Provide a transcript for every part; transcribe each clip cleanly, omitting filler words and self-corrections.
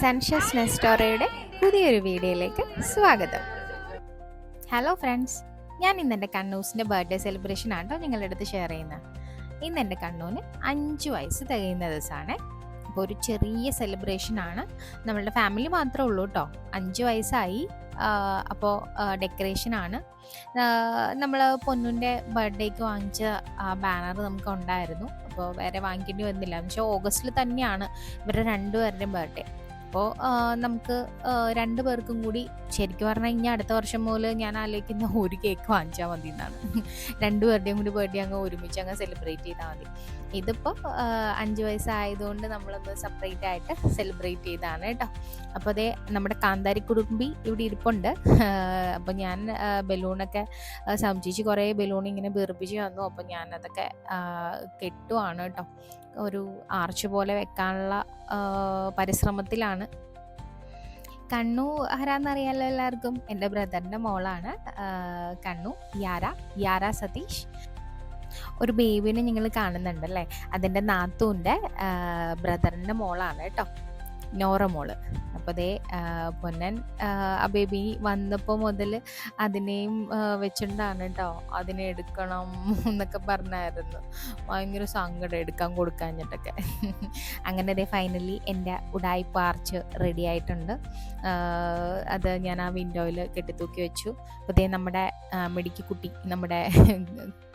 സൺഷസ് നെസ്റ്റോറയുടെ പുതിയൊരു വീഡിയോയിലേക്ക് സ്വാഗതം. ഹലോ ഫ്രണ്ട്സ്, ഞാൻ ഇന്ന് എൻ്റെ കണ്ണൂസിൻ്റെ ബർത്ത്ഡേ സെലിബ്രേഷൻ ആട്ടോ നിങ്ങളുടെ അടുത്ത് ഷെയർ ചെയ്യുന്നത്. ഇന്ന് എൻ്റെ കണ്ണൂന് 5 വയസ്സ് തികയുന്ന ദിവസമാണ്. അപ്പോൾ ഒരു ചെറിയ സെലിബ്രേഷനാണ്. നമ്മളുടെ ഫാമിലി മാത്രമേ ഉള്ളൂ കേട്ടോ. 5 വയസ്സായി. അപ്പോൾ ഡെക്കറേഷനാണ്. നമ്മൾ പൊന്നുൻ്റെ ബർത്ത്ഡേക്ക് വാങ്ങിച്ച ബാനർ നമുക്ക് ഉണ്ടായിരുന്നു. അപ്പോൾ വേറെ വാങ്ങിക്കേണ്ടി വന്നില്ല. എന്ന് വെച്ചാൽ ഓഗസ്റ്റിൽ തന്നെയാണ് ഇവരുടെ 2 പേരുടെയും ബർത്ത്ഡേ. അപ്പോൾ നമുക്ക് 2 പേർക്കും കൂടി ശരിക്കും പറഞ്ഞാൽ ഇനി അടുത്ത വർഷം മുതൽ ഞാൻ ആലോചിക്കുന്ന ഒരു കേക്ക് വാങ്ങിച്ചാൽ മതി എന്നാണ്. 2 പേരുടെയും കൂടി ബർത്ത്ഡേ അങ്ങ് ഒരുമിച്ച് അങ്ങ് സെലിബ്രേറ്റ് ചെയ്താൽ മതി. ഇതിപ്പോൾ 5 വയസ്സായതുകൊണ്ട് നമ്മളൊന്ന് സെപ്പറേറ്റ് ആയിട്ട് സെലിബ്രേറ്റ് ചെയ്താണ് കേട്ടോ. അപ്പോൾ അതേ നമ്മുടെ കാന്താരി കുടുംബി ഇവിടെ ഇരിപ്പുണ്ട്. അപ്പോൾ ഞാൻ ബലൂണൊക്കെ സംശയിച്ച് കുറേ ബലൂൺ ഇങ്ങനെ വീർപ്പിച്ച് വന്നു. അപ്പോൾ ഞാനതൊക്കെ കെട്ടുവാണ് കേട്ടോ. ഒരു ആർച്ച് പോലെ വെക്കാനുള്ള പരിശ്രമത്തിലാണ്. കണ്ണു ആരാന്നറിയാലോ എല്ലാവർക്കും. എൻ്റെ ബ്രദറിൻ്റെ മോളാണ് കണ്ണു. യാര സതീഷ്. ഒരു ബേബിനെ നിങ്ങൾ കാണുന്നുണ്ടല്ലേ, അതിൻ്റെ നാത്തൂൻ്റെ ബ്രദറിൻ്റെ മോളാണ് കേട്ടോ, നോറ മോള്. അപ്പോൾ അതേ പൊന്നൻ ആ ബേബി വന്നപ്പോൾ മുതൽ അതിനെയും വെച്ചിട്ടാണ് കേട്ടോ. അതിനെ എടുക്കണം എന്നൊക്കെ പറഞ്ഞായിരുന്നു. ഭയങ്കര സങ്കടം എടുക്കാൻ കൊടുക്കാഞ്ഞിട്ടൊക്കെ. അങ്ങനെ അതേ ഫൈനലി എൻ്റെ ഉഡായിപ്പ് ആർച്ച് റെഡി ആയിട്ടുണ്ട്. അത് ഞാൻ ആ വിൻഡോയിൽ കെട്ടിത്തൂക്കി വെച്ചു. അപ്പോൾ അതേ നമ്മുടെ മിടുക്കി കുട്ടി, നമ്മുടെ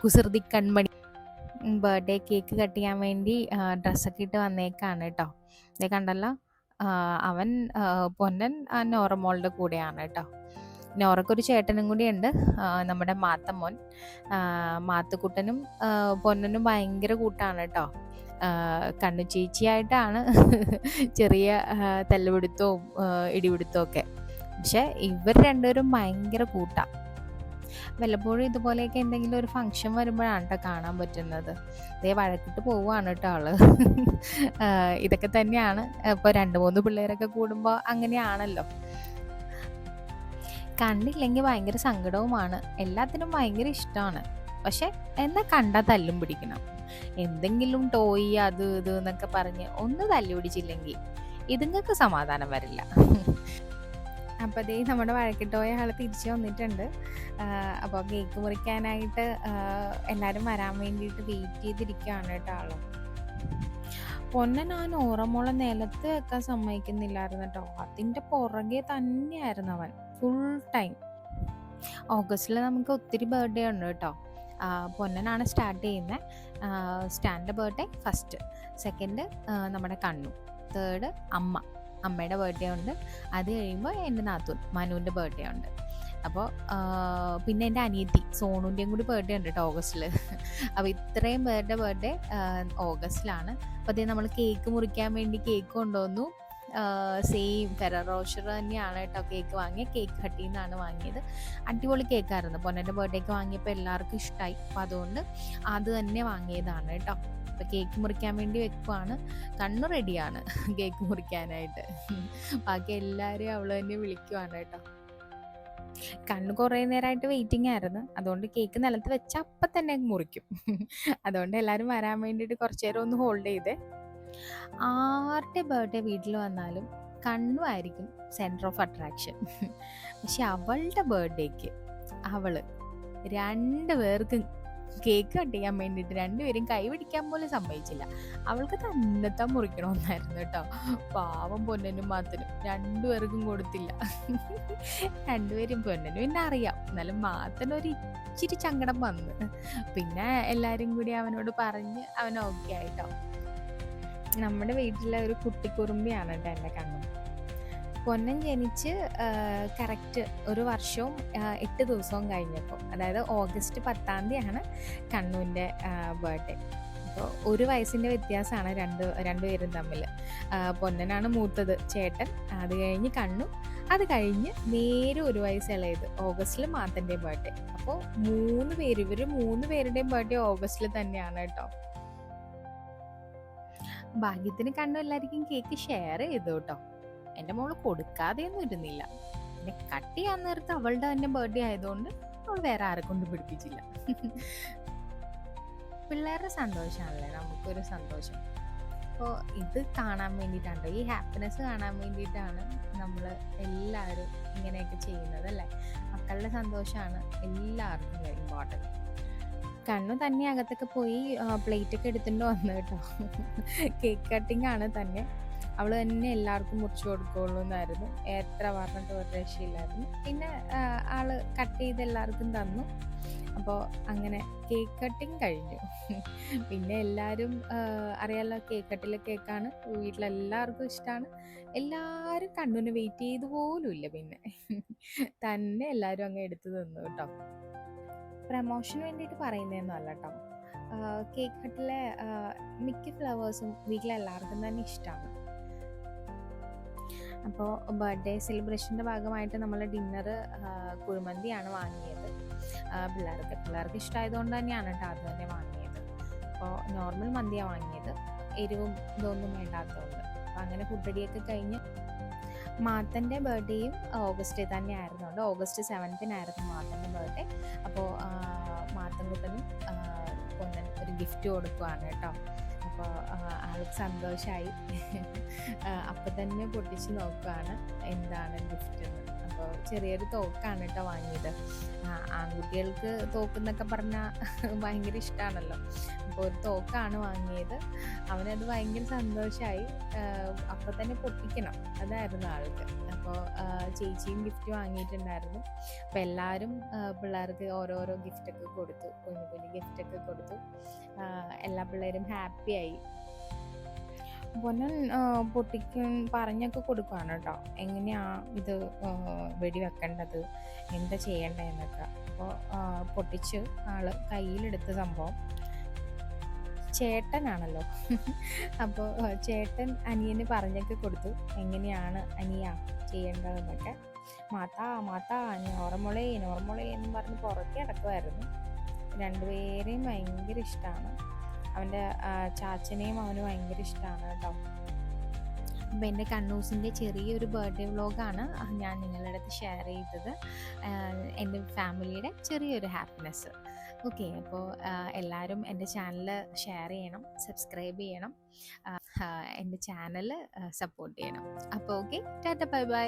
കുസൃതി കൺമണി ബർത്ത്ഡേ കേക്ക് കട്ട് ചെയ്യാൻ വേണ്ടി ഡ്രസ്സൊക്കെ ഇട്ട് വന്നേക്കാണ് കേട്ടോ. ഇതേ കണ്ടല്ലോ, അവൻ പൊന്നൻ നോറമോളുടെ കൂടെയാണ് കേട്ടോ. നോറക്കൊരു ചേട്ടനും കൂടി ഉണ്ട്, നമ്മുടെ മാത്തമ്മോൻ. മാത്തുക്കുട്ടനും പൊന്നനും ഭയങ്കര കൂട്ടാണ് കേട്ടോ. കണ്ണു ചേച്ചിയായിട്ടാണ് ചെറിയ തല്ലുപിടുത്തവും ഇടിപിടുത്തവും ഒക്കെ. പക്ഷെ ഇവർ രണ്ടുപേരും ഭയങ്കര കൂട്ടാണ്. വല്ലപ്പോഴും ഇതുപോലെയൊക്കെ എന്തെങ്കിലും ഒരു ഫംഗ്ഷൻ വരുമ്പോഴാണ് കേട്ടോ കാണാൻ പറ്റുന്നത്. ഇതേ വഴക്കിട്ട് പോവുകയാണ് കേട്ടോ ആള്. ഇതൊക്കെ തന്നെയാണ് ഇപ്പോൾ 2-3 പിള്ളേരൊക്കെ കൂടുമ്പോൾ അങ്ങനെയാണല്ലോ. കണ്ടില്ലെങ്കിൽ ഭയങ്കര സങ്കടവുമാണ്. എല്ലാത്തിനും ഭയങ്കര ഇഷ്ടമാണ്. പക്ഷെ എന്നാൽ കണ്ടാൽ തല്ലും പിടിക്കണം. എന്തെങ്കിലും ടോയ് അത് ഇത് എന്നൊക്കെ പറഞ്ഞ് ഒന്ന് തല്ലു പിടിച്ചില്ലെങ്കിൽ ഇതുങ്ങൾക്ക് സമാധാനം വരില്ല. അപ്പോൾ അതേ നമ്മുടെ വഴക്കിട്ട് പോയ ആൾ തിരിച്ച് വന്നിട്ടുണ്ട്. അപ്പോൾ കേക്ക് മുറിക്കാനായിട്ട് എല്ലാവരും വരാൻ വേണ്ടിയിട്ട് വെയിറ്റ് ചെയ്തിരിക്കുകയാണ് കേട്ടോ ആളും. പൊന്നൻ ആ നോറമോളെ നിലത്ത് വെക്കാൻ സമ്മതിക്കുന്നില്ലായിരുന്നു കേട്ടോ. അതിൻ്റെ പുറകെ തന്നെയായിരുന്നു അവൻ ഫുൾ ടൈം. ഓഗസ്റ്റിൽ നമുക്ക് ഒത്തിരി ബർത്ത്ഡേ ഉണ്ട് കേട്ടോ. പൊന്നനാണ് സ്റ്റാർട്ട് ചെയ്യുന്നത്. സ്റ്റാൻ്റെ ബർത്ത്ഡേ ഫസ്റ്റ്, സെക്കൻഡ് നമ്മുടെ കണ്ണു, തേർഡ് അമ്മയുടെ ബർത്ത്ഡേ ഉണ്ട്. അത് കഴിയുമ്പോൾ എൻ്റെ നാത്തൂൻ മനുവിൻ്റെ ബർത്ത്ഡേ ഉണ്ട്. അപ്പോൾ പിന്നെ എൻ്റെ അനിയത്തി സോണുൻ്റെയും കൂടി ബർത്ത്ഡേ ഉണ്ട് കേട്ടോ ഓഗസ്റ്റിൽ. അപ്പോൾ ഇത്രയും പേരുടെ ബർത്ത്ഡേ ഓഗസ്റ്റിലാണ്. അപ്പോൾ അതേ നമ്മൾ കേക്ക് മുറിക്കാൻ വേണ്ടി കേക്ക് കൊണ്ടുവന്നു. സെയിം ഫെററോഷർ തന്നെയാണ് കേട്ടോ കേക്ക് വാങ്ങിയത്. കേക്ക് ഹട്ടിയിൽ നിന്നാണ് വാങ്ങിയത്. അടിപൊളി കേക്കായിരുന്നു. പൊന്നൻ്റെ ബർത്ത്ഡേക്ക് വാങ്ങിയപ്പോൾ എല്ലാവർക്കും ഇഷ്ടമായി. അപ്പോൾ അതുകൊണ്ട് അത് തന്നെ വാങ്ങിയതാണ് കേട്ടോ. അപ്പോൾ കേക്ക് മുറിക്കാൻ വേണ്ടി വെക്കുവാണ്. കണ്ണു റെഡിയാണ് കേക്ക് മുറിക്കാനായിട്ട്. ബാക്കി എല്ലാവരെയും അവൾ തന്നെ വിളിക്കുവാണ് കേട്ടോ. കണ്ണു കുറേ നേരമായിട്ട് വെയിറ്റിംഗ് ആയിരുന്നു. അതുകൊണ്ട് കേക്ക് നിലത്ത് വെച്ചാൽ അപ്പം തന്നെ മുറിക്കും. അതുകൊണ്ട് എല്ലാവരും വരാൻ വേണ്ടിയിട്ട് കുറച്ച് നേരം ഒന്ന് ഹോൾഡ് ചെയ്തേ. ആരുടെ ബർത്ത്ഡേ വീട്ടിൽ വന്നാലും കണ്ണു ആയിരിക്കും സെൻറ്റർ ഓഫ് അട്രാക്ഷൻ. പക്ഷെ അവളുടെ ബർത്ത്ഡേക്ക് അവള് 2 പേർക്കും കേക്ക് കട്ട് ചെയ്യാൻ വേണ്ടിയിട്ട് 2 പേരും കൈ പിടിക്കാൻ പോലും സമ്മതിച്ചില്ല. അവൾക്ക് തന്നെത്താൻ മുറിക്കണമെന്നായിരുന്നു കേട്ടോ. പാവം പൊന്നനും മാത്തനും 2 പേർക്കും കൊടുത്തില്ല. 2 പേരും പൊന്നനും പിന്നെ അറിയാം, എന്നാലും മാത്തനൊരു ഇച്ചിരി സങ്കടം വന്ന്. പിന്നെ എല്ലാവരും കൂടി അവനോട് പറഞ്ഞ് അവൻ ഓക്കെ ആയിട്ടോ. നമ്മുടെ വീട്ടിലെ ഒരു കുട്ടിക്കുറുമ്പിയാണ് കേട്ടോ എൻ്റെ കണ്ണു. പൊന്നൻ ജനിച്ച് കറക്റ്റ് 1 വർഷവും 8 ദിവസവും കഴിഞ്ഞപ്പോൾ, അതായത് ഓഗസ്റ്റ് 10-ാം തീയതിയാണ് കണ്ണുവിൻ്റെ ബർത്ത്ഡേ. അപ്പോൾ 1 വയസ്സിൻ്റെ വ്യത്യാസമാണ് രണ്ടുപേരും തമ്മിൽ. പൊന്നനാണ് മൂത്തത്, ചേട്ടൻ. അത് കഴിഞ്ഞ് കണ്ണു. അത് കഴിഞ്ഞ് നേരെ 1 വയസ്സ് ഇളയത് ഓഗസ്റ്റിൽ മാത്തൻ്റെ ബർത്ത്ഡേ. അപ്പോൾ 3 പേര്, ഇവർ 3 പേരുടെയും ബർത്ത്ഡേ ഓഗസ്റ്റിൽ തന്നെയാണ് കേട്ടോ. ഭാഗ്യത്തിന് കണ്ണു എല്ലാവർക്കും കേക്ക് ഷെയർ ചെയ്തു കേട്ടോ. എൻ്റെ മോള് കൊടുക്കാതെയൊന്നും ഇരുന്നില്ല. പിന്നെ കട്ട് ചെയ്യാൻ നേരത്ത് അവളുടെ തന്നെ ബർത്ത്ഡേ ആയതുകൊണ്ട് അവൾ വേറെ ആരെ കൊണ്ട് പിടിപ്പിച്ചില്ല. പിള്ളേരുടെ സന്തോഷമാണല്ലേ നമുക്കൊരു സന്തോഷം. അപ്പോൾ ഇത് കാണാൻ വേണ്ടിയിട്ടാണ്, ഈ ഹാപ്പിനെസ് കാണാൻ വേണ്ടിയിട്ടാണ് നമ്മൾ എല്ലാവരും ഇങ്ങനെയൊക്കെ ചെയ്യുന്നത് അല്ലേ. മക്കളുടെ സന്തോഷമാണ് എല്ലാവർക്കും ഇമ്പോർട്ടൻറ്റ്. കണ്ണു തന്നെ അകത്തൊക്കെ പോയി പ്ലേറ്റൊക്കെ എടുത്തിട്ട് വന്നു കേട്ടോ. കേക്ക് കട്ടിംഗ് ആണ് തന്നെ, അവൾ തന്നെ എല്ലാവർക്കും മുറിച്ച് കൊടുക്കുള്ളൂ എന്നായിരുന്നു. എത്ര പറഞ്ഞിട്ട് ഒരു രക്ഷയില്ലായിരുന്നു. പിന്നെ ആള് കട്ട് ചെയ്ത് എല്ലാവർക്കും തന്നു. അപ്പോൾ അങ്ങനെ കേക്ക് കട്ടിങ് കഴിഞ്ഞു. പിന്നെ എല്ലാവരും അറിയാലോ, കേക്ക് കട്ടിലെ കേക്കാണ്, വീട്ടിലെല്ലാവർക്കും ഇഷ്ടമാണ്. എല്ലാവരും കണ്ണുവിന് വെയിറ്റ് ചെയ്ത് പോലും ഇല്ല. പിന്നെ തന്നെ എല്ലാവരും അങ്ങ് എടുത്തു തന്നു കേട്ടോ. പ്രമോഷന് വേണ്ടിയിട്ട് പറയുന്നതൊന്നും അല്ല കേട്ടോ. കേക്ക് കട്ടിലെ മിക്ക ഫ്ലവേഴ്സും വീട്ടിലെല്ലാവർക്കും തന്നെ ഇഷ്ടമാണ്. അപ്പോൾ ബർത്ത്ഡേ സെലിബ്രേഷൻ്റെ ഭാഗമായിട്ട് നമ്മൾ ഡിന്നർ കുഴിമന്തിയാണ് വാങ്ങിയത്. പിള്ളേർക്ക് ഇഷ്ടമായതുകൊണ്ട് തന്നെയാണ് കേട്ടോ അത് തന്നെ വാങ്ങിയത്. അപ്പോൾ നോർമൽ മന്തിയാണ് വാങ്ങിയത്, എരിവും ഇതൊന്നും വേണ്ടാത്തതുകൊണ്ട്. അപ്പോൾ അങ്ങനെ ഫുഡ് റെഡിയൊക്കെ കഴിഞ്ഞ് മാത്തൻ്റെ ബർത്ത്ഡേയും ഓഗസ്റ്റിൽ തന്നെ ആയിരുന്നുണ്ട്. August 7-നായിരുന്നു മാത്തൻ്റെ birthday. അപ്പോൾ മാത്തൻകുട്ടനും പൊന്നൻ ഒരു ഗിഫ്റ്റ് കൊടുക്കുവാണ് കേട്ടോ. അപ്പോൾ ആൾക്ക് സന്തോഷമായി. അപ്പം തന്നെ പൊട്ടിച്ച് നോക്കുകയാണ് എന്താണ് ഗിഫ്റ്റ് എന്ന്. അപ്പോൾ ചെറിയൊരു തോക്കാണ് കേട്ടോ വാങ്ങിയത്. ആൺകുട്ടികൾക്ക് തോക്കെന്നൊക്കെ പറഞ്ഞാൽ ഭയങ്കര ഇഷ്ടമാണല്ലോ. അപ്പോൾ ഒരു തോക്കാണ് വാങ്ങിയത്. അവനത് ഭയങ്കര സന്തോഷമായി. അപ്പം തന്നെ പൊട്ടിക്കണം, അതായിരുന്നു ആൾക്ക്. അപ്പോൾ ചേച്ചിയും ഗിഫ്റ്റ് വാങ്ങിയിട്ടുണ്ടായിരുന്നു. അപ്പോൾ എല്ലാവരും പിള്ളേർക്ക് ഓരോരോ ഗിഫ്റ്റൊക്കെ കൊടുത്തു, കുഞ്ഞു കുഞ്ഞു ഗിഫ്റ്റൊക്കെ കൊടുത്തു. എല്ലാ പിള്ളേരും ഹാപ്പിയായി. പൊന്നൻ പൊട്ടിക്കും പറഞ്ഞൊക്കെ കൊടുക്കുകയാണ് കേട്ടോ, എങ്ങനെയാ ഇത് വെടിവെക്കേണ്ടത്, എന്താ ചെയ്യേണ്ടതെന്നൊക്കെ. അപ്പോൾ പൊട്ടിച്ച് ആള് കയ്യിലെടുത്ത സംഭവം ചേട്ടനാണല്ലോ. അപ്പോൾ ചേട്ടൻ അനിയന് പറഞ്ഞൊക്കെ കൊടുത്തു, എങ്ങനെയാണ് അനിയ ചെയ്യേണ്ടതെന്നൊക്കെ. മാത്താ നോർമോളേ എന്ന് പറഞ്ഞ് പുറകെ അടക്കുമായിരുന്നു. രണ്ടുപേരെയും ഭയങ്കര ഇഷ്ടമാണ്. അവൻ്റെ ചാച്ചനെയും അവന് ഭയങ്കര ഇഷ്ടമാണ് കേട്ടോ. അപ്പോൾ എൻ്റെ കണ്ണൂസിൻ്റെ ചെറിയൊരു ബർത്ത്ഡേ വ്ളോഗാണ് ഞാൻ നിങ്ങളുടെ അടുത്ത് ഷെയർ ചെയ്തത്. എൻ്റെ ഫാമിലിയുടെ ചെറിയൊരു ഹാപ്പിനെസ്. ഓക്കെ, അപ്പോൾ എല്ലാവരും എൻ്റെ ചാനൽ ഷെയർ ചെയ്യണം, സബ്സ്ക്രൈബ് ചെയ്യണം, എൻ്റെ ചാനൽ സപ്പോർട്ട് ചെയ്യണം. അപ്പോൾ ഓക്കെ, ടാറ്റ ബൈ ബൈ.